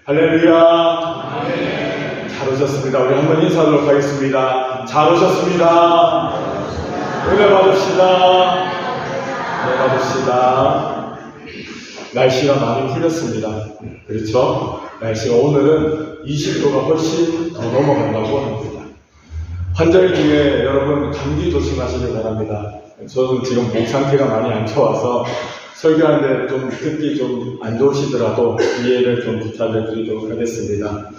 할렐루야. 잘 오셨습니다. 우리 한번 인사하도록 하겠습니다. 잘 오셨습니다. 은혜 받읍시다. 은혜 받읍시다. 날씨가 많이 풀렸습니다. 그렇죠? 날씨가 오늘은 20도가 훨씬 더 넘어간다고 합니다. 환절 중에 여러분 감기 조심하시길 바랍니다. 저는 지금 목 상태가 많이 안 좋아서 설교하는데 좀 듣기 좀 안 좋으시더라도 이해를 좀 부탁을 드리도록 하겠습니다.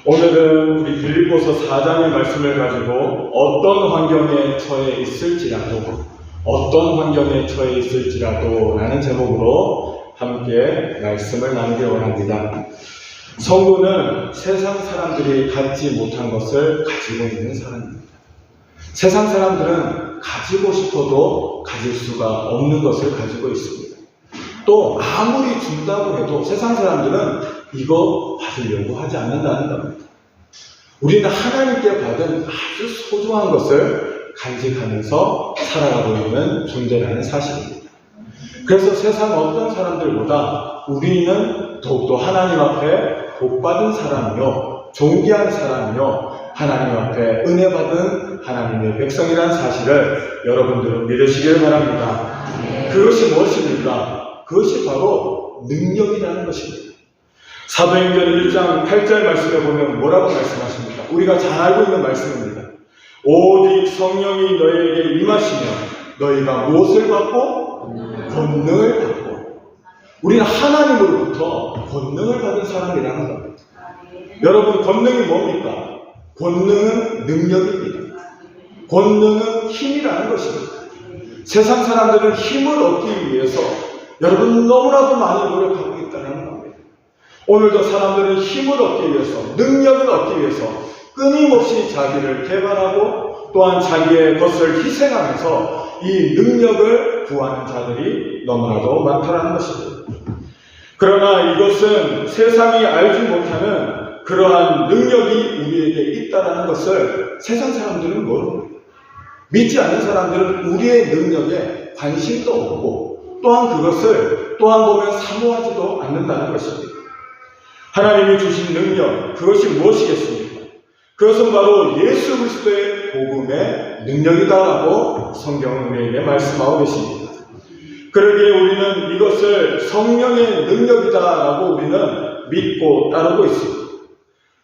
오늘은 우리 빌립보서 4장의 말씀을 가지고 어떤 환경에 처해 있을지라도 라는 제목으로 함께 말씀을 나누기 원합니다. 성도는 세상 사람들이 갖지 못한 것을 가지고 있는 사람입니다. 세상 사람들은 가지고 싶어도 가질 수가 없는 것을 가지고 있습니다. 또 아무리 준다고 해도 세상 사람들은 이거 받으려고 하지 않는다는 겁니다. 우리는 하나님께 받은 아주 소중한 것을 간직하면서 살아가고 있는 존재라는 사실입니다. 그래서 세상 어떤 사람들보다 우리는 더욱더 하나님 앞에 복받은 사람이요, 존귀한 사람이요, 하나님 앞에 은혜 받은 하나님의 백성이라는 사실을 여러분들은 믿으시길 바랍니다. 그것이 무엇입니까? 그것이 바로 능력이라는 것입니다. 사도행전 1장 8절 말씀에 보면 뭐라고 말씀하십니까? 우리가 잘 알고 있는 말씀입니다. 오직 성령이 너희에게 임하시면 너희가 무엇을 받고? 권능을 받고. 우리는 하나님으로부터 권능을 받은 사람이라는 겁니다. 여러분, 권능이 뭡니까? 권능은 능력입니다. 권능은 힘이라는 것입니다. 세상 사람들은 힘을 얻기 위해서 여러분 너무나도 많이 노력하고 있다는 겁니다. 오늘도 사람들은 힘을 얻기 위해서, 능력을 얻기 위해서 끊임없이 자기를 개발하고 또한 자기의 것을 희생하면서 이 능력을 구하는 자들이 너무나도 많다는 것입니다. 그러나 이것은 세상이 알지 못하는 그러한 능력이 우리에게 있다는 것을 세상 사람들은 모릅니다. 믿지 않는 사람들은 우리의 능력에 관심도 없고 또한 그것을 또한 보면 사모하지도 않는다는 것입니다. 하나님이 주신 능력, 그것이 무엇이겠습니까? 그것은 바로 예수 그리스도의 복음의 능력이다라고 성경은 우리에게 말씀하고 계십니다. 그러기에 우리는 이것을 성령의 능력이다라고 우리는 믿고 따르고 있습니다.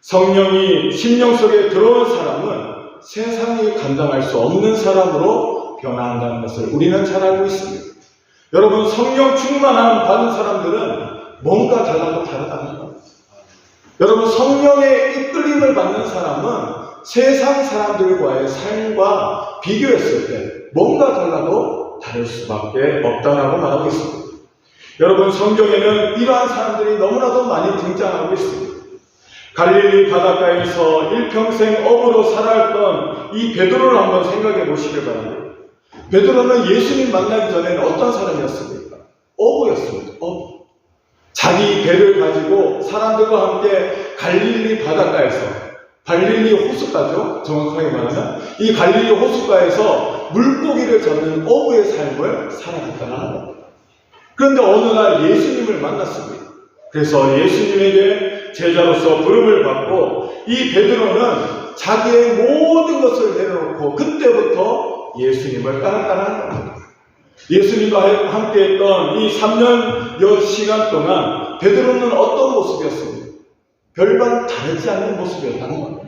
성령이 심령 속에 들어온 사람은 세상이 감당할 수 없는 사람으로 변화한다는 것을 우리는 잘 알고 있습니다. 여러분, 성령 충만함 받은 사람들은 뭔가 달라도 다르다는 겁니다. 여러분, 성령의 이끌림을 받는 사람은 세상 사람들과의 삶과 비교했을 때 뭔가 달라도 다를 수밖에 없다라고 말하고 있습니다. 여러분, 성경에는 이러한 사람들이 너무나도 많이 등장하고 있습니다. 갈릴리 바닷가에서 일평생 어부로 살아왔던 이 베드로를 한번 생각해 보시길 바랍니다. 베드로는 예수님 만나기 전에는 어떤 사람이었습니까? 어부였습니다. 어부. 자기 배를 가지고 사람들과 함께 갈릴리 바닷가에서, 갈릴리 호숫가죠, 정확하게 말하면 이 갈릴리 호숫가에서 물고기를 잡는 어부의 삶을 살아갔다는 겁니다. 그런데 어느 날 예수님을 만났습니다. 그래서 예수님에게 제자로서 부름을 받고 이 베드로는 자기의 모든 것을 내려놓고 그때부터 예수님을 따랐다는 겁니다. 예수님과 함께 했던 이 3년여 시간 동안 베드로는 어떤 모습이었습니까? 별반 다르지 않는 모습이었다는 겁니다.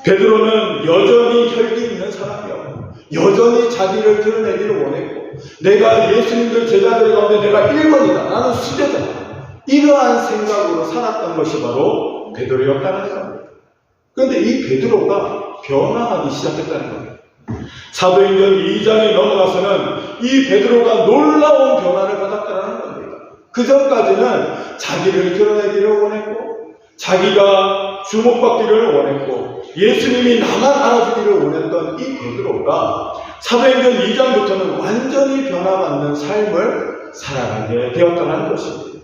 베드로는 여전히 혈기 있는 사람이었고 여전히 자기를 드러내기를 원했고 내가 예수님들 제자들 가운데 내가 1번이다. 나는 수제자다. 이러한 생각으로 살았던 것이 바로 베드로였다는 겁니다. 그런데 이 베드로가 변화하기 시작했다는 겁니다. 사도행전 2장에 넘어가서는 이 베드로가 놀라운 변화를 받았다는 겁니다. 그 전까지는 자기를 드러내기를 원했고 자기가 주목받기를 원했고 예수님이 나만 알아주기를 원했던 이 베드로가 사도행전 2장부터는 완전히 변화받는 삶을 살아가게 되었다는 것입니다.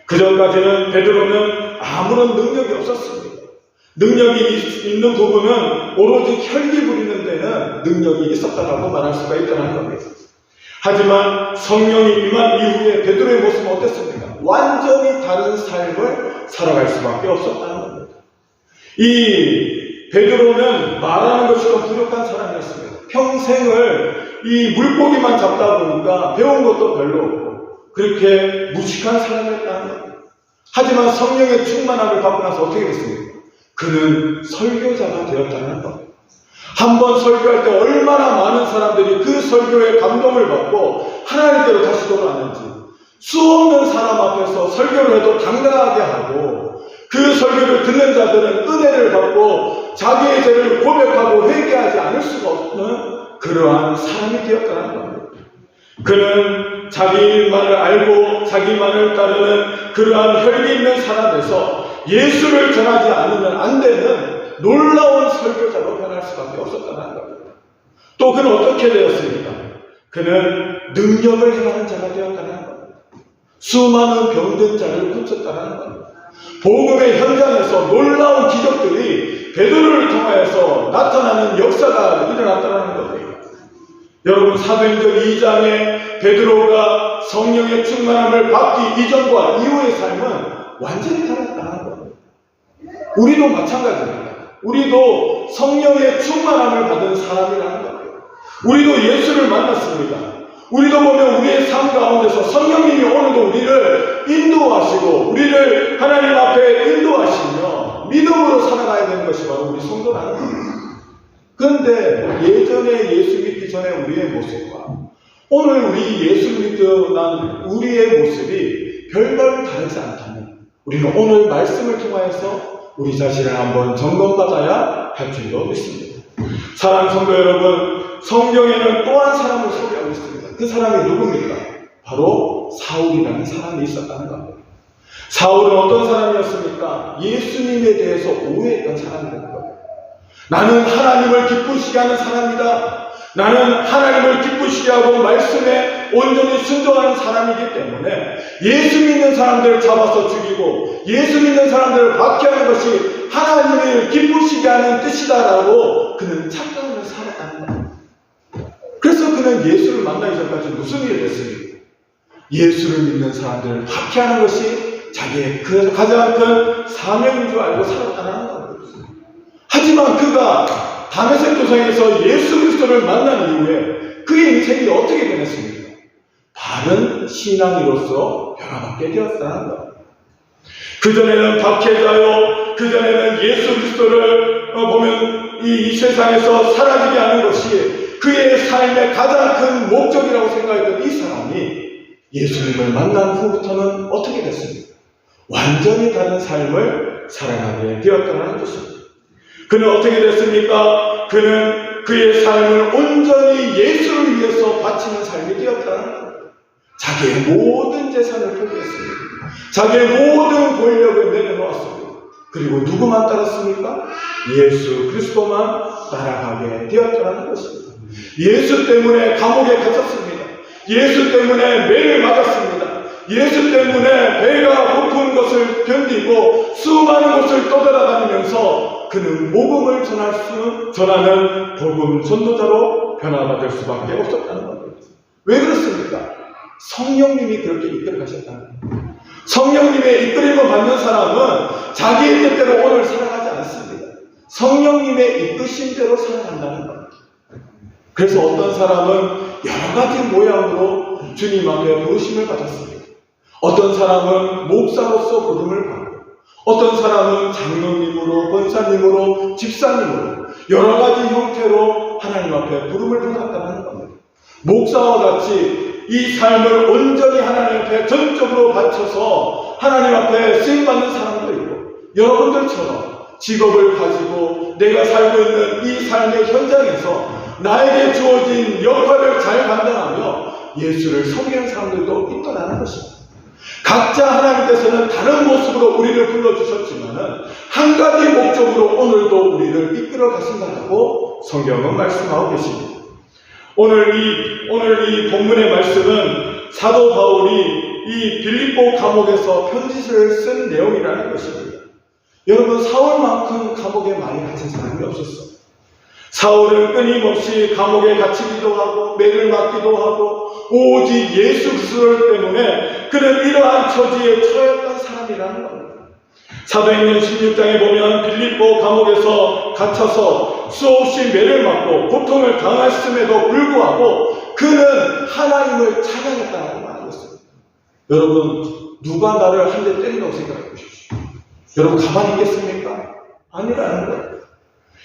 그 전까지는 베드로는 아무런 능력이 없었습니다. 능력이 있는 부분은 오로지 혈기 부리는 데는 능력이 있었다라고 말할 수가 있다는 겁니다. 하지만 성령이 임한 이후에 베드로의 모습은 어땠습니까? 완전히 다른 삶을 살아갈 수밖에 없었다는 겁니다. 이 베드로는 말하는 것이 좀 부족한 사람이었습니다. 평생을 이 물고기만 잡다 보니까 배운 것도 별로 없고 그렇게 무식한 사람이었다는 겁니다. 하지만 성령의 충만함을 받고 나서 어떻게 됐습니까? 그는 설교자가 되었다는 겁니다. 한번 설교할 때 얼마나 많은 사람들이 그 설교에 감동을 받고 하나님께로 다시 돌아왔는지, 수없는 사람 앞에서 설교를 해도 당당하게 하고 그 설교를 듣는 자들은 은혜를 받고 자기의 죄를 고백하고 회개하지 않을 수가 없는 그러한 사람이 되었다는 겁니다. 그는 자기만을 알고 자기만을 따르는 그러한 혈기 있는 사람에서 예수를 전하지 않으면 안 되는 놀라운 설교자로 변할 수밖에 없었다는 겁니다. 또 그는 어떻게 되었습니까? 그는 능력을 행하는 자가 되었다는 겁니다. 수많은 병든 자를 고쳤다는 겁니다. 복음의 현장에서 놀라운 기적들이 베드로를 통하여서 나타나는 역사가 일어났다는 겁니다. 여러분, 사도행전 2장에 베드로가 성령의 충만함을 받기 이전과 이후의 삶은 완전히 달랐다는 겁니다. 우리도 마찬가지입니다. 우리도 성령의 충만함을 받은 사람이라는 거예요. 우리도 예수를 만났습니다. 우리도 보면 우리의 삶 가운데서 성령님이 오늘도 우리를 인도하시고 우리를 하나님 앞에 인도하시며 믿음으로 살아가야 되는 것이 바로 우리 성도라는 겁니다. 그런데 예전에 예수 믿기 전에 우리의 모습과 오늘 우리 예수를 믿고 난 우리의 모습이 별반 다르지 않다면 우리는 오늘 말씀을 통하여서 우리 자신을 한번 점검받아야 할 줄로 믿습니다. 사랑하는 성도 여러분, 성경에는 또 한 사람을 소개하고 있습니다. 그 사람이 누굽니까? 바로 사울이라는 사람이 있었다는 겁니다. 사울은 어떤 사람이었습니까? 예수님에 대해서 오해했던 사람이라는 겁니다. 나는 하나님을 기쁘시게 하는 사람이다. 나는 하나님을 기쁘시게 하고 말씀에 온전히 순종하는 사람이기 때문에 예수 믿는 사람들을 잡아서 죽이고 예수 믿는 사람들을 박해하는 것이 하나님을 기쁘시게 하는 뜻이다라고 그는 착각을 살았다는 겁니다. 그래서 그는 예수를 만나기 전까지 무슨 일을 했습니까? 예수를 믿는 사람들을 박해하는 것이 자기의 그 가장 큰 사명인 줄 알고 살았다는 겁니다. 하지만 그가 다메섹 도상에서 예수 그리스도를 만난 이후에 그의 인생이 어떻게 변했습니까? 바른 신앙인으로서 변화받게 되었다는 겁니다. 그전에는 박해자요, 그전에는 예수 그리스도를 보면 이 세상에서 사라지게 하는 것이 그의 삶의 가장 큰 목적이라고 생각했던 이 사람이 예수님을 만난 후부터는 어떻게 됐습니까? 완전히 다른 삶을 살아가게 되었다는 것입니다. 그는 어떻게 됐습니까? 그는 그의 삶을 온전히 예수를 위해서 바치는 삶이 되었다는 겁니다. 자기의 모든 재산을 포기했습니다. 자기의 모든 권력을 내려놓았습니다. 그리고 누구만 따랐습니까? 예수 그리스도만 따라가게 되었다는 것입니다. 예수 때문에 감옥에 갇혔습니다. 예수 때문에 매를 맞았습니다. 예수 때문에 배가 고픈 것을 견디고 수많은 곳을 떠돌아다니면서 그는 복음을 전하는 복음 전도자로 변화받을 수밖에 없었다는 겁니다. 왜 그렇습니까? 성령님이 그렇게 이끌어 가셨다는 겁니다. 성령님의 이끌림을 받는 사람은 자기의 뜻대로 오늘 살아가지 않습니다. 성령님의 이끄심대로 살아간다는 겁니다. 그래서 어떤 사람은 여러 가지 모양으로 주님 앞에 부르심을 받았습니다. 어떤 사람은 목사로서 부름을 받고, 어떤 사람은 장로님으로, 권사님으로, 집사님으로 여러 가지 형태로 하나님 앞에 부름을 받았다는 겁니다. 목사와 같이 이 삶을 온전히 하나님 앞에 전적으로 바쳐서 하나님 앞에 쓰임받는 사람도 있고, 여러분들처럼 직업을 가지고 내가 살고 있는 이 삶의 현장에서 나에게 주어진 역할을 잘 감당하며 예수를 섬기는 사람들도 있다는 것입니다. 각자 하나님께서는 다른 모습으로 우리를 불러주셨지만 한 가지 목적으로 오늘도 우리를 이끌어 가신다고 성경은 말씀하고 계십니다. 오늘 이 본문의 말씀은 사도 바울이 이 빌립보 감옥에서 편지를 쓴 내용이라는 것입니다. 여러분, 사울만큼 감옥에 많이 갇힌 사람이 없었어요. 사울은 끊임없이 감옥에 갇히기도 하고 매를 맞기도 하고 오직 예수 그리스도 때문에 그는 이러한 처지에 처했던 사람이라는 겁니다. 사도행전 16장에 보면 빌립보 감옥에서 갇혀서 수없이 매를 맞고 고통을 당했음에도 불구하고 그는 하나님을 찬양했다는 말이었습니다. 여러분, 누가 나를 한 대 때린다고 생각해 보십시오. 여러분, 가만히 있겠습니까? 아니라는 거예요.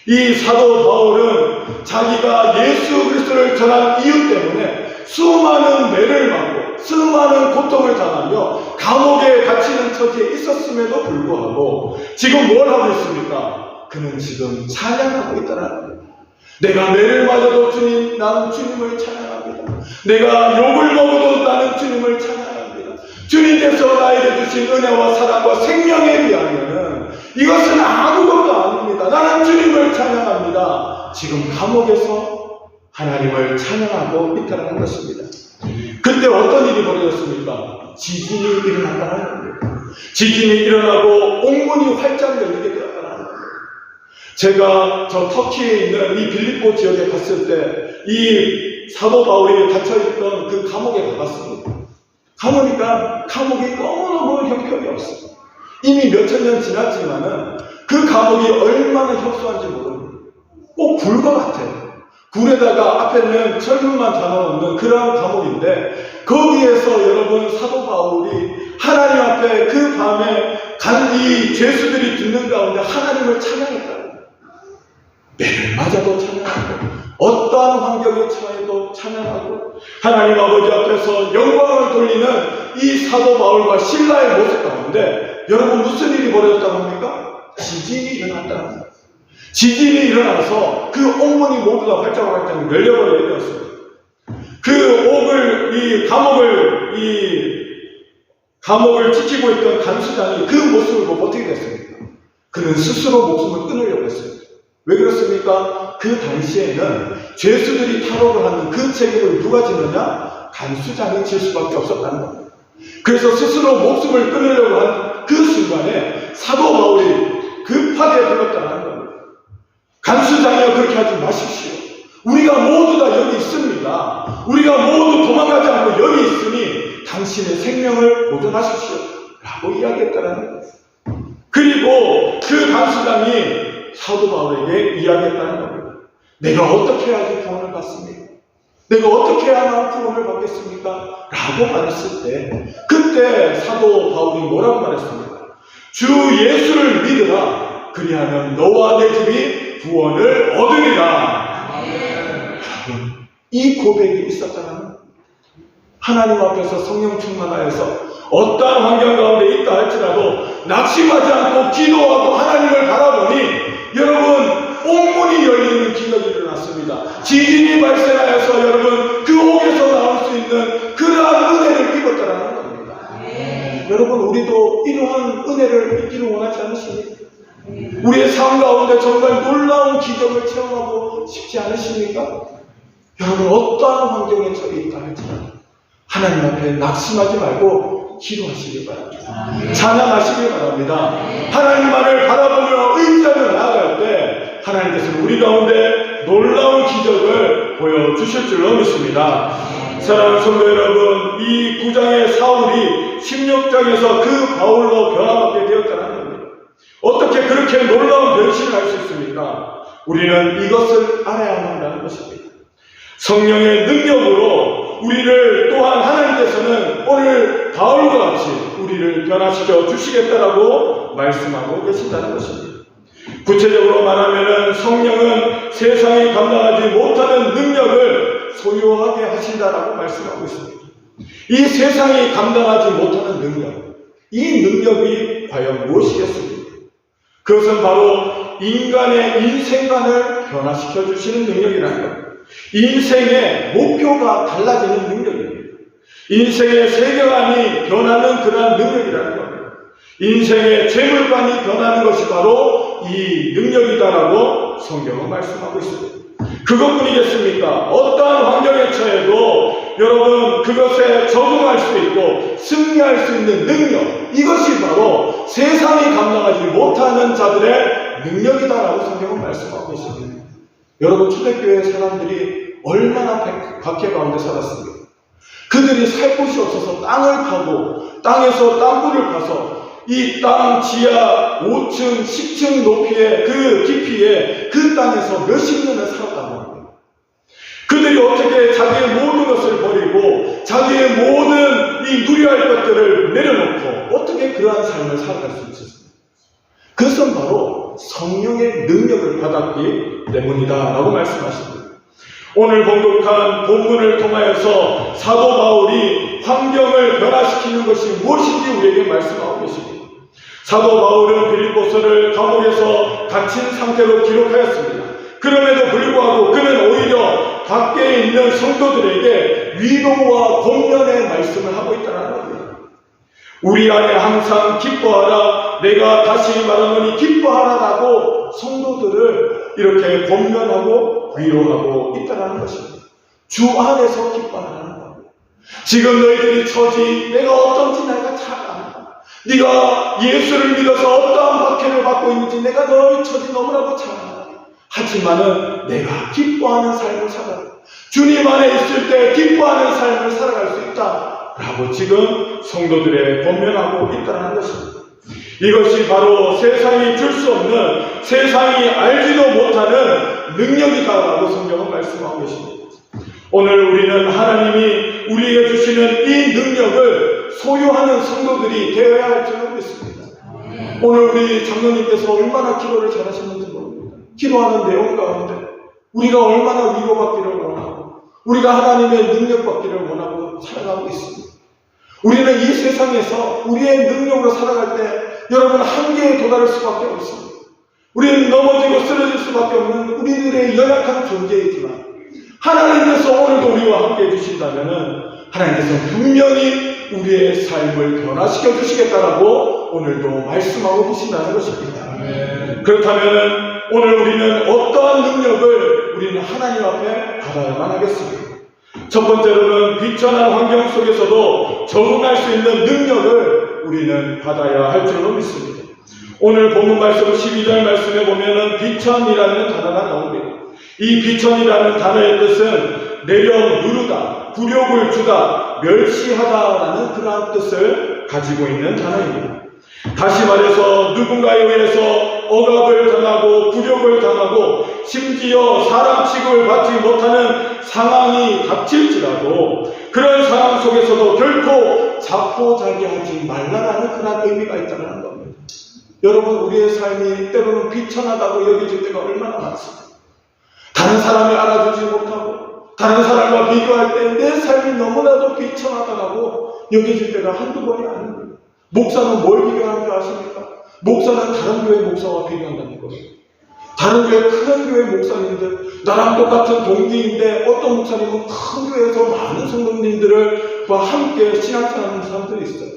이 사도 바울은 자기가 예수 그리스도를 전한 이유 때문에 수많은 매를 맞고 수많은 고통을 당하며 감옥에 갇히는 처지에 있었음에도 불구하고 지금 뭘 하고 있습니까? 그는 지금 찬양하고 있다는 거예요. 내가 매를 맞아도 주님, 나는 주님을 찬양합니다. 내가 욕을 먹어도 나는 주님을 찬양합니다. 주님께서 나에게 주신 은혜와 사랑과 생명에 비하면 이것은 아무것도 아닙니다. 나는 주님을 찬양합니다. 지금 감옥에서 하나님을 찬양하고 있다는 것입니다. 그때 어떤 일이 벌어졌습니까? 지진이 일어났다는 겁니다. 지진이 일어나고 옥문이 활짝 열리게 되었다는 겁니다. 제가 저 터키에 있는 이 빌립보 지역에 갔을 때 이 사도 바울이 갇혀있던 그 감옥에 가봤습니다. 가보니까 감옥이 너무너무 형편이 없어요. 이미 몇천 년 지났지만은 그 감옥이 얼마나 협소한지 모릅니다. 꼭 굴과 같아요. 굴에다가 앞에는 철문만 달아놓는 그런 감옥인데 거기에서 여러분 사도 바울이 하나님 앞에 그 밤에 간 이 죄수들이 듣는 가운데 하나님을 찬양했다. 매를 맞아도 찬양하고 어떠한 환경에 처해도 찬양하고 하나님 아버지 앞에서 영광을 돌리는 이 사도 바울과 실라의 모습 가운데 여러분 무슨 일이 벌어졌다고 합니까? 지진이 일어났다는 겁니다. 지진이 일어나서 그 옥문이 모두 다 활짝 열려버리게 되었습니다. 그 옥을, 감옥을 지키고 있던 간수장이 그 모습을 보고 어떻게 됐습니까? 그는 스스로 목숨을 끊으려고 했습니다. 왜 그렇습니까? 그 당시에는 죄수들이 탈옥을 하는 그 책임을 누가 지느냐? 간수장이 질 수밖에 없었다는 겁니다. 그래서 스스로 목숨을 끊으려고 한 그 순간에 사도 바울이 급하게 불렀다는 겁니다. 간수장이여 그렇게 하지 마십시오. 우리가 모두 다 여기 있습니다. 우리가 모두 도망가지 않고 여기 있으니 당신의 생명을 보존하십시오. 라고 이야기했다는 거예요. 그리고 그 간수장이 사도 바울에게 이야기했다는 겁니다. 내가 어떻게 해야지 구원을 받습니까? 내가 어떻게 해야만 구원을 받겠습니까? 라고 말했을 때 그때 사도 바울이 뭐라고 말했습니까? 주 예수를 믿으라. 그리하면 너와 내 집이 구원을 얻으리라. 이 고백이 있었잖아요. 하나님 앞에서 성령 충만하여서 어떠한 환경 가운데 있다 할지라도 낙심하지 않고 기도하고 하나님을 바라보니 여러분 옥문이 열리는 기적이 일어났습니다. 지진이 발생하여서 여러분 그 옥에서 나올 수 있는 그러한 은혜를 입었다는 겁니다. 여러분 우리도 이러한 은혜를 입기를 원하지 않으십니까? 우리의 삶 가운데 정말 놀라운 기적을 체험하고 싶지 않으십니까? 여러분 어떠한 환경에 처해 있다 할지라도 하나님 앞에 낙심하지 말고 기도하시길 바랍니다. 찬양하시길 바랍니다. 하나님만을 바라보며 의지하며 나아갈 때 하나님께서는 우리 가운데 놀라운 기적을 보여주실 줄로 믿습니다. 사랑하는 성도 여러분, 이 9장의 사울이 16장에서 그 바울로 변화받게 되었다는 겁니다. 어떻게 그렇게 놀라운 변신을 할 수 있습니까? 우리는 이것을 알아야만 한다는 것입니다. 성령의 능력으로 우리를 또한 하나님께서는 오늘 바울과 같이 우리를 변화시켜 주시겠다라고 말씀하고 계신다는 것입니다. 구체적으로 말하면 성령은 세상이 감당하지 못하는 능력을 소유하게 하신다라고 말씀하고 있습니다. 이 세상이 감당하지 못하는 능력, 이 능력이 과연 무엇이겠습니까? 그것은 바로 인간의 인생관을 변화시켜 주시는 능력이라는 겁니다. 인생의 목표가 달라지는 능력입니다. 인생의 세계관이 변하는 그러한 능력이라는 겁니다. 인생의 재물관이 변하는 것이 바로 이 능력이다라고 성경은 말씀하고 있습니다. 그것뿐이겠습니까? 어떠한 환경에 처해도 여러분 그것에 적응할 수 있고 승리할 수 있는 능력, 이것이 바로 세상이 감당하지 못하는 자들의 능력이다라고 성경은 말씀하고 있습니다. 여러분 초대교회 사람들이 얼마나 박해 가운데 살았습니까? 그들이 살 곳이 없어서 땅을 파고 땅에서 땅굴을 파서 이 땅 지하 5층, 10층 높이의 그 깊이에 그 땅에서 몇십 년을 살았다고 합니다. 그들이 어떻게 자기의 모든 것을 버리고 자기의 모든 이 누려할 것들을 내려놓고 어떻게 그러한 삶을 살아갈 수 있었습니까? 그것은 바로 성령의 능력을 받았기 때문이다 라고 말씀하십니다. 오늘 봉독한 본문을 통하여서 사도 바울이 환경을 변화시키는 것이 무엇인지 우리에게 말씀하고 계십니다. 사도 바울은 빌립보서를 감옥에서 갇힌 상태로 기록하였습니다. 그럼에도 불구하고 그는 오히려 밖에 있는 성도들에게 위로와 권면의 말씀을 하고 있다는 겁니다. 우리 안에 항상 기뻐하라, 내가 다시 말하노니 기뻐하라라고 성도들을 이렇게 권면하고 위로하고 있다는 것입니다. 주 안에서 기뻐하라는 겁니다. 지금 너희들이 처지, 내가 어떤지 내가 잘 안다. 네가 예수를 믿어서 어떠한 박해를 받고 있는지 내가 너희 처지 너무나도 잘 안다. 하지만은 내가 기뻐하는 삶을 살아라. 주님 안에 있을 때 기뻐하는 삶을 살아갈 수 있다 라고 지금 성도들의 권면하고 있다는 것입니다. 이것이 바로 세상이 줄 수 없는, 세상이 알지도 못하는 능력이다라고 성경은 말씀하고 계십니다. 오늘 우리는 하나님이 우리에게 주시는 이 능력을 소유하는 성도들이 되어야 할 줄로 믿습니다. 오늘 우리 장로님께서 얼마나 기도를 잘하셨는지 모릅니다. 기도하는 내용 가운데 우리가 얼마나 위로받기를 원하고 우리가 하나님의 능력받기를 원하고 살아가고 있습니다. 우리는 이 세상에서 우리의 능력으로 살아갈 때 여러분 한계에 도달할 수밖에 없습니다. 우리는 넘어지고 쓰러질 수밖에 없는 우리들의 연약한 존재이지만 하나님께서 오늘도 우리와 함께 해주신다면 하나님께서 분명히 우리의 삶을 변화시켜 주시겠다라고 오늘도 말씀하고 계신다는 것입니다. 그렇다면 오늘 우리는 어떠한 능력을 우리는 하나님 앞에 받아야만 하겠습니까? 첫 번째로는 비천한 환경 속에서도 적응할 수 있는 능력을 우리는 받아야 할 줄로 믿습니다. 오늘 본문 말씀 12절 말씀에 보면은 비천이라는 단어가 나옵니다. 이 비천이라는 단어의 뜻은 내려 누르다, 굴욕을 주다, 멸시하다라는 그러한 뜻을 가지고 있는 단어입니다. 다시 말해서 누군가에 의해서 억압을 당하고 굴욕을 당하고 심지어 사람 취급을 받지 못하는 상황이 닥칠지라도 그런 상황 속에서도 결코 자포자기하지 말라라는 그런 의미가 있다는 겁니다. 여러분, 우리의 삶이 때로는 비천하다고 여겨질 때가 얼마나 많습니까? 다른 사람이 알아주지 못하고 다른 사람과 비교할 때 내 삶이 너무나도 비천하다고 여겨질 때가 한두 번이 아닙니다. 목사는 뭘 비교하는 줄 아십니까? 목사는 다른 교회 목사와 비교한다는 거예요. 다른 교회 큰 교회 목사님들, 나랑 똑같은 동기인데 어떤 목사님은 큰 교회에서 많은 성도님들과 함께 신앙생활하는 사람들이 있어요.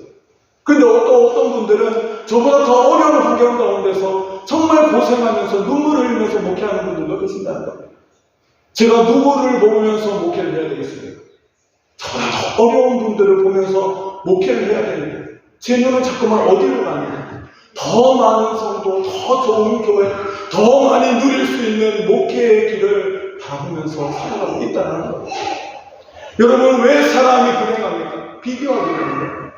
근데 어떤 분들은 저보다 더 어려운 환경 가운데서 정말 고생하면서 눈물을 흘리면서 목회하는 분들도 계신다는 거예요. 제가 누구를 보면서 목회를 해야 되겠습니까? 저보다 더 어려운 분들을 보면서 목회를 해야 되는데 제 눈은 자꾸만 어디로 가느냐? 더 많은 성도, 더 좋은 교회, 더 많이 누릴 수 있는 목회의 길을 바라보면서 살아가고 있다는 거예요. 여러분, 왜 사람이 불행합니까? 비교하게 되는 거예요.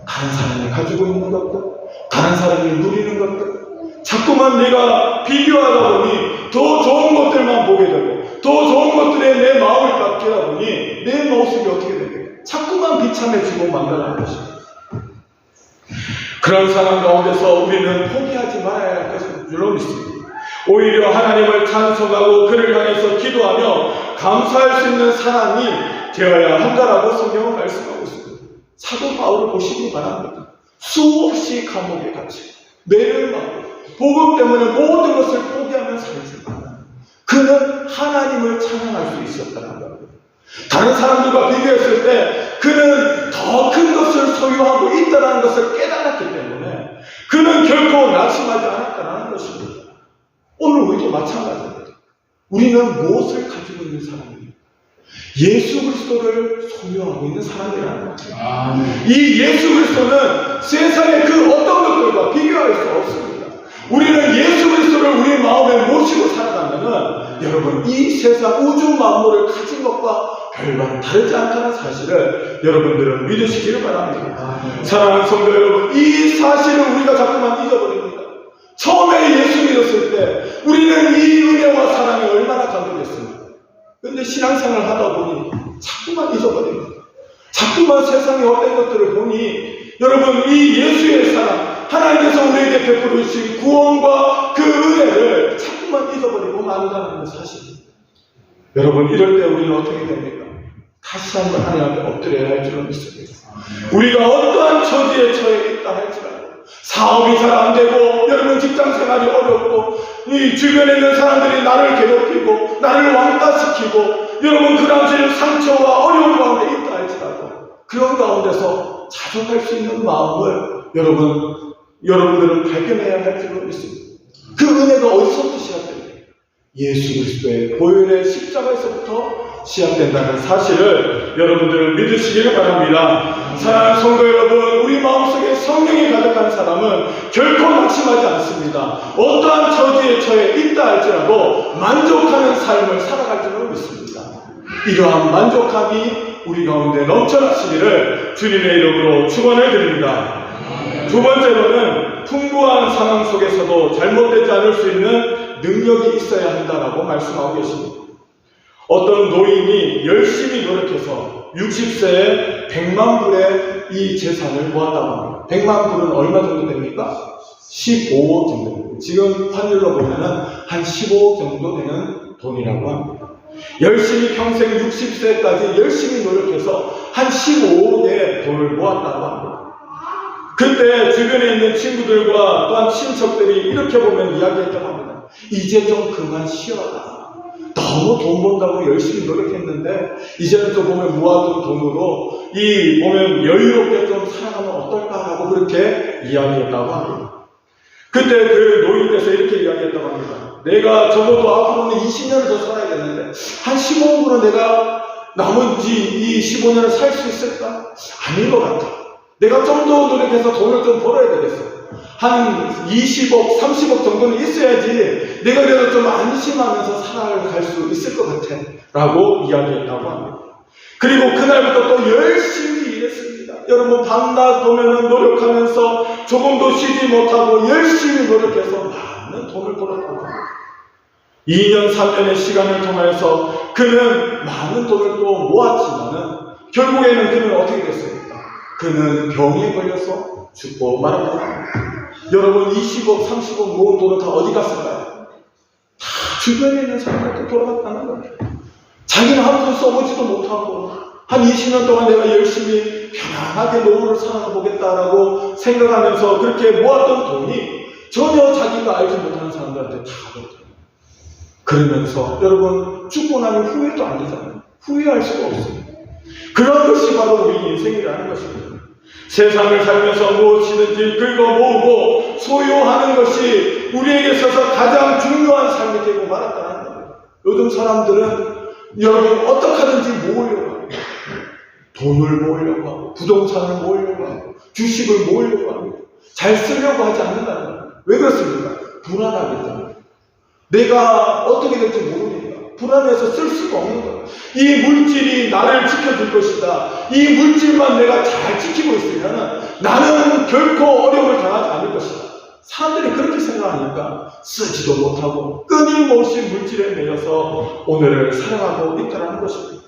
다른 사람이 가지고 있는 것들, 다른 사람이 누리는 것들, 자꾸만 내가 비교하다 보니 더 좋은 것들만 보게 되고 더 좋은 것들에 내 마음을 닦이다 보니 내 모습이 어떻게 됩니까? 자꾸만 비참해지고 만나는 것입니다. 그런 상황 가운데서 우리는 포기하지 말아야 할 것은 물론 있습니다. 오히려 하나님을 찬송하고 그를 향해서 기도하며 감사할 수 있는 사람이 되어야 한다라고 성경은 말씀하고 있습니다. 사도 바울을 보시기 바랍니다. 수없이 감옥에 갇히고 매를 맞고 복음 때문에 모든 것을 포기하며 살지만 그는 하나님을 찬양할 수 있었다는 겁니다. 다른 사람들과 비교했을 때 그는 더 큰 것을 소유하고 있다는 것을 깨달았기 때문에 그는 결코 낙심하지 않았다는 것입니다. 오늘 우리도 마찬가지입니다. 우리는 무엇을 가지고 있는 사람입니까? 예수 그리스도를 소유하고 있는 사람이라는 거죠. 이 예수 그리스도는 세상의 그 어떤 것들과 비교할 수 없습니다. 우리는 예수 그리스도를 우리 마음에 모시고 살아가면은 여러분 이 세상 우주 만물을 가진 것과 별반 다르지 않다는 사실을 여러분들은 믿으시기를 바랍니다. 사랑하는 성도 여러분, 이 사실을 우리가 자꾸만 잊어버립니다. 처음에 예수 믿었을 때 우리는 이 은혜와 사랑이 얼마나 감격했습니까? 근데 신앙생활을 하다 보니 자꾸만 잊어버립니다. 자꾸만 세상의 어떤 것들을 보니 여러분, 이 예수의 사랑, 하나님께서 우리에게 베풀어 주신 구원과 그 은혜를 자꾸만 잊어버리고 만다는 사실입니다. 여러분, 이럴 때 우리는 어떻게 됩니까? 다시 한번 하나님 앞에 엎드려야 할 줄은 믿습니다. 우리가 어떠한 처지에 처해 있다 할지라도, 사업이 잘 안 되고, 여러분 직장 생활이 어렵고, 이 주변에 있는 사람들이 나를 괴롭히고, 나를 왕따시키고, 여러분 그 당시에 상처와 어려운 가운데 있다 할지라도, 그런 가운데서 자족할 수 있는 마음을 여러분들은 발견해야 할 줄은 믿습니다. 그 은혜가 어디서부터 시작됩니까? 예수 그리스도의 보혈의 십자가에서부터 시작된다는 사실을 여러분들은 믿으시기를 바랍니다. 사랑하는 성도 여러분, 우리 마음속에 성령이 가득한 사람은 결코 낙심하지 않습니다. 어떠한 처지에 처해 있다 할지라도 만족하는 삶을 살아갈 줄을 믿습니다. 이러한 만족함이 우리 가운데 넘쳐나시기를 주님의 이름으로 축원을 드립니다. 두 번째로는 풍부한 상황 속에서도 잘못되지 않을 수 있는 능력이 있어야 한다라고 말씀하고 계십니다. 어떤 노인이 열심히 노력해서 60세에 100만 불의 이 재산을 모았다고 합니다. 100만 불은 얼마 정도 됩니까? 15억 정도 됩니다. 지금 환율로 보면은 한 15억 정도 되는 돈이라고 합니다. 열심히 평생 60세까지 열심히 노력해서 한 15억의 돈을 모았다고 합니다. 그때 주변에 있는 친구들과 또한 친척들이 이렇게 보면 이야기했다고 합니다. 이제 좀 그만 쉬어라. 너무 돈 번다고 열심히 노력했는데 이제는 또 보면 모아둔 돈으로 보면 여유롭게 좀 살아가면 어떨까라고 그렇게 이야기했다고 합니다. 그때 그 노인께서 이렇게 이야기했다고 합니다. 내가 적어도 앞으로는 20년을 더 살아야겠는데 한 15억으로 내가 남은 이 15년을 살 수 있을까? 아닌 것 같아. 내가 좀 더 노력해서 돈을 좀 벌어야 되겠어. 한 20억, 30억 정도는 있어야지 내가 그래도 좀 안심하면서 살아갈 수 있을 것 같아 라고 이야기했다고 합니다. 그리고 그날부터 또 열심히 일했습니다. 여러분 밤낮 보면은 노력하면서 조금도 쉬지 못하고 열심히 노력해서 많은 돈을 벌었다고 합니다. 2년, 3년의 시간을 통해서 그는 많은 돈을 또 모았지만은 결국에는 그는 어떻게 됐습니까? 그는 병에 걸려서 죽고 말았다고 합니다. 여러분 20억, 30억 모은 돈은 다 어디 갔을까요? 다 주변에 있는 사람한테 돌아갔다는 거예요. 자기는 한 푼 써보지도 못하고 한 20년 동안 내가 열심히 편안하게 노후를 살아보겠다라고 생각하면서 그렇게 모았던 돈이 전혀 자기가 알지 못하는 사람들한테 다 갔어요. 그러면서 여러분 죽고 나면 후회도 안 되잖아요. 후회할 수가 없어요. 그런 것이 바로 우리 인생이라는 것입니다. 세상을 살면서 무엇이든지 긁어 모으고 소유하는 것이 우리에게 있어서 가장 중요한 삶이 되고 말았다는 거예요. 요즘 사람들은 여러분 어떻게 하든지 모으려고 하고 돈을 모으려고 하고 부동산을 모으려고 하고 주식을 모으려고 하고 잘 쓰려고 하지 않는다는 거예요. 왜 그렇습니까? 불안하기 때문에. 내가 어떻게 될지 모르니까 불안해서 쓸 수가 없는 거예요. 이 물질이 나를 지켜줄 것이다. 이 물질만 내가 잘 지키고 있으면 나는 결코 어려움을 당하지 않을 것이다. 사람들이 그렇게 생각하니까 쓰지도 못하고 끊임없이 물질에 매여서 오늘을 살아가고 있다는 것입니다.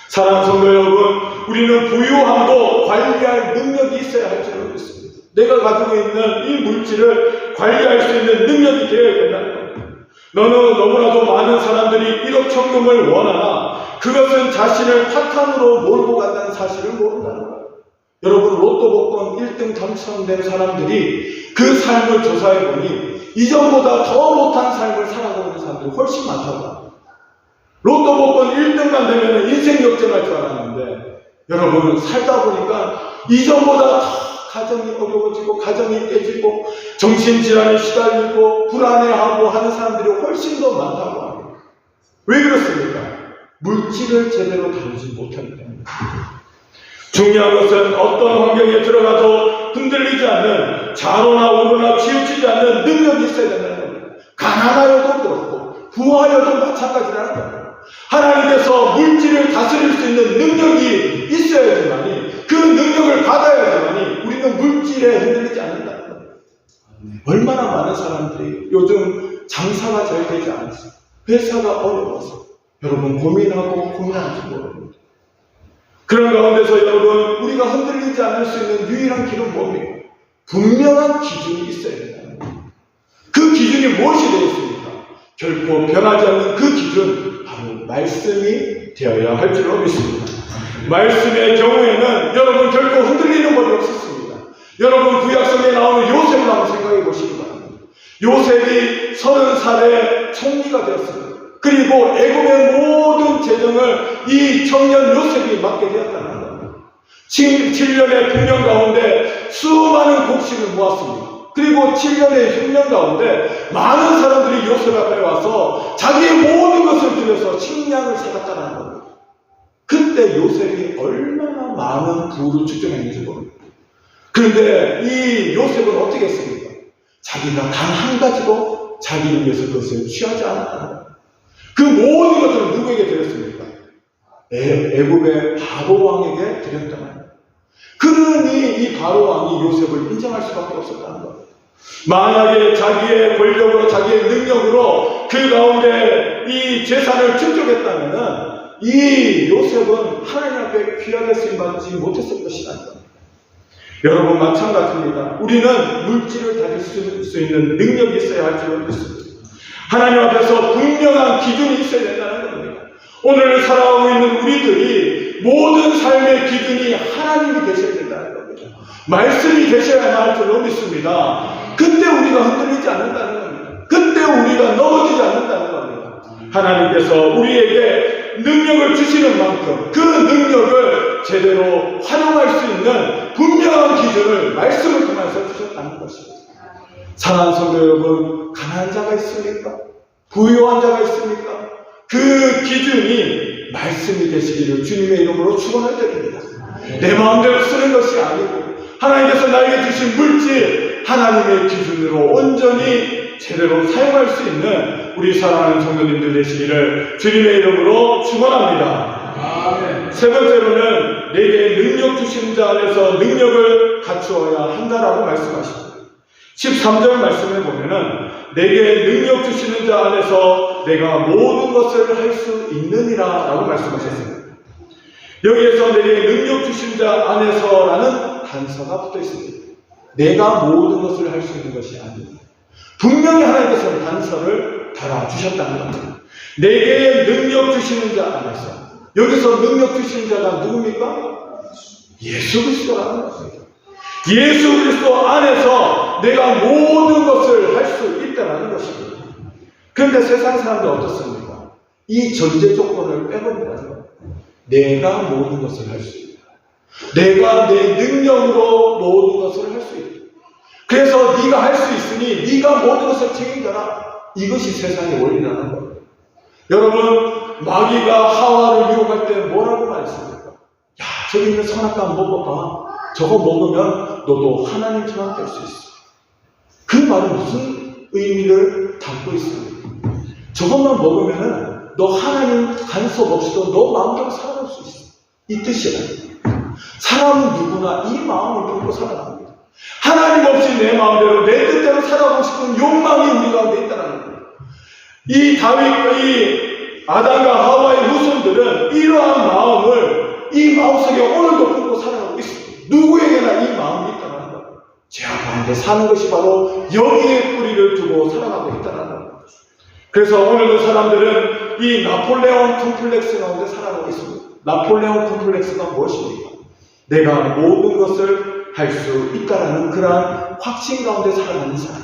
사랑하는 성도 여러분, 우리는 부유함도 관리할 능력이 있어야 할 줄을 믿습니다. 내가 가지고 있는 이 물질을 관리할 수 있는 능력이 되어야 된다는 겁니다. 너무나도 많은 사람들이 1억 천금을 원하나 그것은 자신을 파탄으로 몰고 간다는 사실을 모른다는 거예요. 여러분 로또 복권 1등 당첨된 사람들이 그 삶을 조사해보니 이전보다 더 못한 삶을 살아가고 있는 사람들이 훨씬 많다고 합니다. 로또 복권 1등만 되면 인생 역전할 줄 알았는데 여러분 살다 보니까 이전보다 더 가정이 어려워지고 가정이 깨지고 정신질환에 시달리고 불안해하고 하는 사람들이 훨씬 더 많다고 합니다. 왜 그렇습니까? 물질을 제대로 다루지 못하기 때문에. 중요한 것은 어떤 환경에 들어가도 흔들리지 않는 좌로나 우로나 치우치지 않는 능력이 있어야 된다는 겁니다. 가난하여도 그렇고 부하여도 마찬가지라는 겁니다. 하나님께서 물질을 다스릴 수 있는 능력이 있어야지만이, 그 능력을 받아야지만이 우리는 물질에 흔들리지 않는다는 거예요. 얼마나 많은 사람들이 요즘 장사가 잘 되지 않았어요. 회사가 어려워서 여러분 고민하는지 모릅니다. 그런 가운데서 여러분, 우리가 흔들리지 않을 수 있는 유일한 길은 뭡니까? 분명한 기준이 있어야 된다는 거예요. 그 기준이 무엇이 되겠습니까? 결코 변하지 않는 그 기준, 바로 말씀이 되어야 할 줄로 믿습니다. 말씀의 경우에는 여러분 결코 흔들리는 법이 없었습니다. 여러분, 구약성에 나오는 요셉을 한번 생각해 보시기 바랍니다. 요셉이 30살에 총리가 되었습니다. 그리고 애굽의 모든 재정을 이 청년 요셉이 맡게 되었다는 겁니다. 7년의 국년 가운데 수많은 곡식을 모았습니다. 그리고 7년의 흉년 가운데 많은 사람들이 요셉 앞에 와서 자기의 모든 것을 들여서 식량을 사갔다는 겁니다. 그때 요셉이 얼마나 많은 부를 축적했는지 모릅니다. 그런데 이 요셉은 어떻게 했습니까? 자기가 단 한 가지도 자기를 위해서 그것을 취하지 않았다는 겁니다. 그 모든 것들을 누구에게 드렸습니까? 애굽의 바로 왕에게 드렸다는 겁니다. 그러니 이 바로 왕이 요셉을 인정할 수밖에 없었다는 겁니다. 만약에 자기의 권력으로, 자기의 능력으로 그 가운데 이 재산을 축적했다면 이 요셉은 하나님 앞에 귀하게 쓰임받지 못했을 것이라는 겁니다. 여러분, 마찬가지입니다. 우리는 물질을 다질 수 있는 능력이 있어야 할 줄로 믿습니다. 하나님 앞에서 분명한 기준이 있어야 된다는 겁니다. 오늘 살아가고 있는 우리들이 모든 삶의 기준이 하나님이 되셔야 된다는 겁니다. 말씀이 되셔야만 할 줄로 믿습니다. 그때 우리가 흔들리지 않는다는 겁니다. 그때 우리가 넘어지지 않는다는 겁니다. 하나님께서 우리에게 능력을 주시는 만큼 그 능력을 제대로 활용할 수 있는 분명한 기준을 말씀을 통해서 주셨다는 것입니다. 사랑하는 성도 여러분, 가난한 자가 있습니까? 부유한 자가 있습니까? 그 기준이 말씀이 되시기를 주님의 이름으로 축원을 드립니다. 내 마음대로 쓰는 것이 아니고 하나님께서 나에게 주신 물질, 하나님의 기준으로 온전히 제대로 사용할 수 있는 우리 사랑하는 성도님들 되시기를 주님의 이름으로 축원합니다. 아멘. 세 번째로는 내게 능력 주신 자 안에서 능력을 갖추어야 한다라고 말씀하십니다. 13절 말씀에 보면은 내게 능력 주시는 자 안에서 내가 모든 것을 할 수 있느니라 라고 말씀하셨습니다. 여기에서 내게 능력 주신 자 안에서라는 단서가 붙어 있습니다. 내가 모든 것을 할 수 있는 것이 아닙니다. 분명히 하나님께서는 단서를 달아주셨다는 겁니다. 내게 능력 주시는 자 안에서, 여기서 능력 주시는 자가 누굽니까? 예수 그리스도라는 것입니다. 예수 그리스도 안에서 내가 모든 것을 할 수 있다는 것입니다. 그런데 세상 사람들 어떻습니까? 이 전제 조건을 빼버린다는 거예요. 내가 모든 것을 할 수 있다. 내가 내 능력으로 모든 것을 할 수 있다. 그래서 네가 할 수 있으니 네가 모든 것을 책임져라. 이것이 세상의 원리라는 거예요. 여러분, 마귀가 하와를 유혹할 때 뭐라고 말했습니까? 야, 저기 있는 선악과 먹어봐. 저거 먹으면 너도 하나님처럼 될 수 있어. 그 말은 무슨 의미를 담고 있습니까? 저것만 먹으면은 너 하나님 간섭 없이도 너 마음대로 살아갈 수 있어. 이 뜻이에요. 사람은 누구나 이 마음을 품고 살아갑니다. 하나님 없이 내 마음대로 내 뜻대로 살아가고 싶은 욕망이 우리 가운데 있다는 거예요. 이 아담과 하와의 후손들은 이러한 마음을 이 마음속에 오늘도 품고 살아가고 있습니다. 누구에게나 이 마음이 있다는 거예요. 죄악 가운데 사는 것이 바로 여기에 뿌리를 두고 살아가고 있다는 거예요. 그래서 오늘도 사람들은 이 나폴레옹 컴플렉스 가운데 살아가고 있습니다. 나폴레옹 컴플렉스가 무엇입니까? 내가 모든 것을 할 수 있다라는 그러한 확신 가운데 살아가는 사람.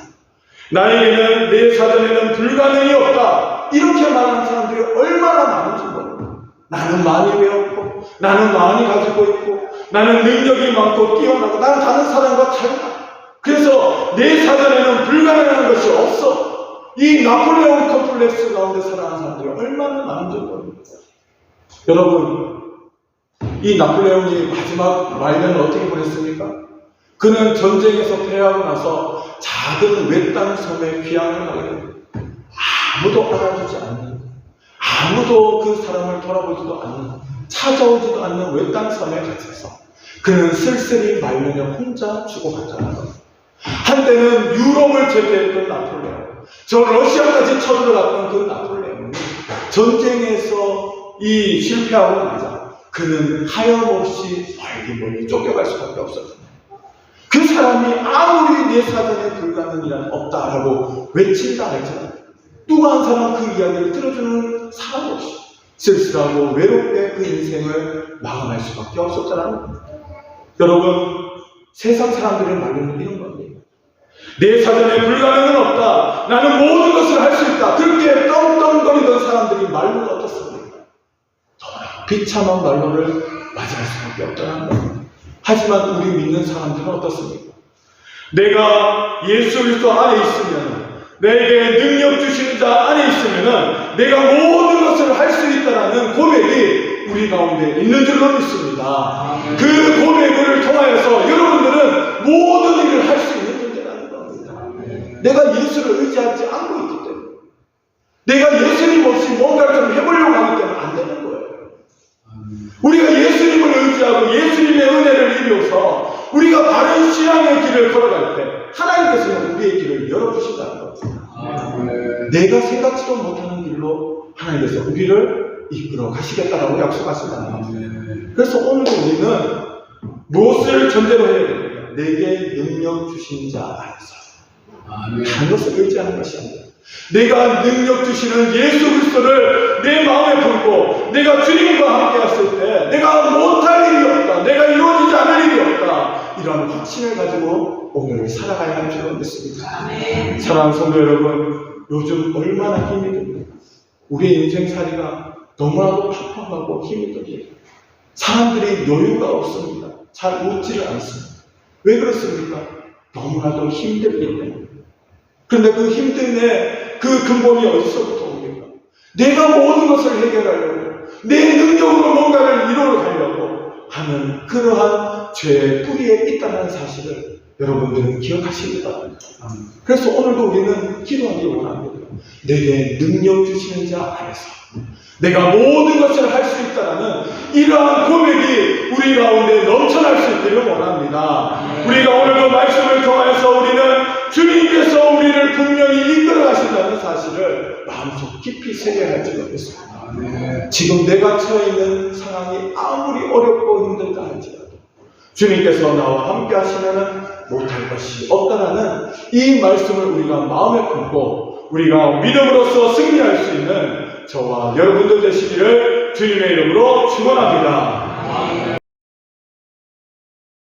나에게는 내 사전에는 불가능이 없다. 이렇게 말하는 사람들이 얼마나 많은지 모릅니다. 나는 많이 배웠고, 나는 많이 가지고 있고, 나는 능력이 많고 뛰어나고, 나는 다른 사람과 다르다. 그래서 내 사전에는 불가능한 것이 없어. 이 나폴레옹 컴플렉스 가운데 살아가는 사람들이 얼마나 많은지 모릅니다. 여러분, 이 나폴레옹이 마지막 말년을 어떻게 보냈습니까? 그는 전쟁에서 패하고 나서 작은 외딴 섬에 귀향을 하게 됩니다. 아무도 알아주지 않는, 아무도 그 사람을 돌아보지도 않는, 찾아오지도 않는 외딴 섬에 갇혀서 그는 쓸쓸히 말면에 혼자 죽어갔다는 것. 한때는 유럽을 제패했던 나폴레옹, 저 러시아까지 쳐들어갔던 그 나폴레옹이 전쟁에서 이 실패하고 나자 그는 하염없이 멀리 쫓겨갈 수밖에 없었다. 그 사람이 아무리 내 사전에 불가능이란 없다라고 외친다 할지라도 누가 한 사람 그 이야기를 들어주는 사람 없이 쓸쓸하고 외롭게 그 인생을 마감할 수밖에 없었다는 겁니다. 여러분, 세상 사람들의 말로는 이런 겁니다. 내 사전에 불가능은 없다. 나는 모든 것을 할 수 있다. 그렇게 떵떵거리던 사람들이 말로는 어떻습니까? 너무나 비참한 말로를 맞이할 수밖에 없다는 겁니다. 하지만 우리 믿는 사람들은 어떻습니까? 내가 예수 그리스도 안에 있으면, 내게 능력 주시는 자 안에 있으면 내가 모든 것을 할 수 있다라는 고백이 우리 가운데 있는 줄로 믿습니다. 그 고백을 통하여서 여러분들은 모든 일을 할 수 있는 존재라는 겁니다. 내가 예수를 의지하지 않고 있기 때문에, 내가 예수님 없이 뭔가를 좀 해보려고 하기 때문에 안 되는 거예요. 우리가 예수님을 의지하고 예수님의 은혜를 입어서 우리가 바른 신앙의 길을 걸어갈 때 하나님께서는 우리의 길을 열어주신다는 겁니다. 내가 생각지도 못하는 길로 하나님께서 우리를 이끌어 가시겠다라고 약속하신다는 겁니다. 그래서 오늘 우리는 무엇을 전제로 해야 됩니까? 내게 능력 주신 자 안에서 다른 것을 의지하는 것이 아니라 내가 능력 주시는 예수 그리스도를 내 마음에 품고 내가 주님과 함께 했을 때 내가 못할 일이 없다, 내가 이루어지지 않을 일이 없다, 이런 확신을 가지고 오늘을 살아가야 할 줄로 믿습니다. 사랑하는 성도 여러분, 요즘 얼마나 힘이 듭니까? 우리 인생살이가 너무나도 팍팍하고 힘이 듭니다. 사람들이 여유가 없습니다. 잘 웃지를 않습니다. 왜 그렇습니까? 너무나도 힘들기 때문에. 그런데 그 힘듦의 그 근본이 어디서부터 옵니까? 내가 모든 것을 해결하려고, 내 능력으로 뭔가를 이루어가려고 하는 그러한 죄의 뿌리에 있다는 사실을 여러분들은 기억하시기 바랍니다. 그래서 오늘도 우리는 기도하기 원합니다. 내게 능력 주시는 자 안에서 내가 모든 것을 할 수 있다는 이러한 고백이 우리 가운데 넘쳐날 수 있기를 원합니다. 우리가 오늘도 말씀을 통해서 우리는 주님께서 우리를 분명히 이끌어 가신다는 사실을 마음속 깊이 새겨야 줄 것입니다. 지금 내가 처해 있는 상황이 아무리 어렵고 힘들다 할지라도 주님께서 나와 함께 하시면 못할 것이 없다라는 이 말씀을 우리가 마음에 품고 우리가 믿음으로써 승리할 수 있는 저와 여러분들 되시기를 주님의 이름으로 축원합니다.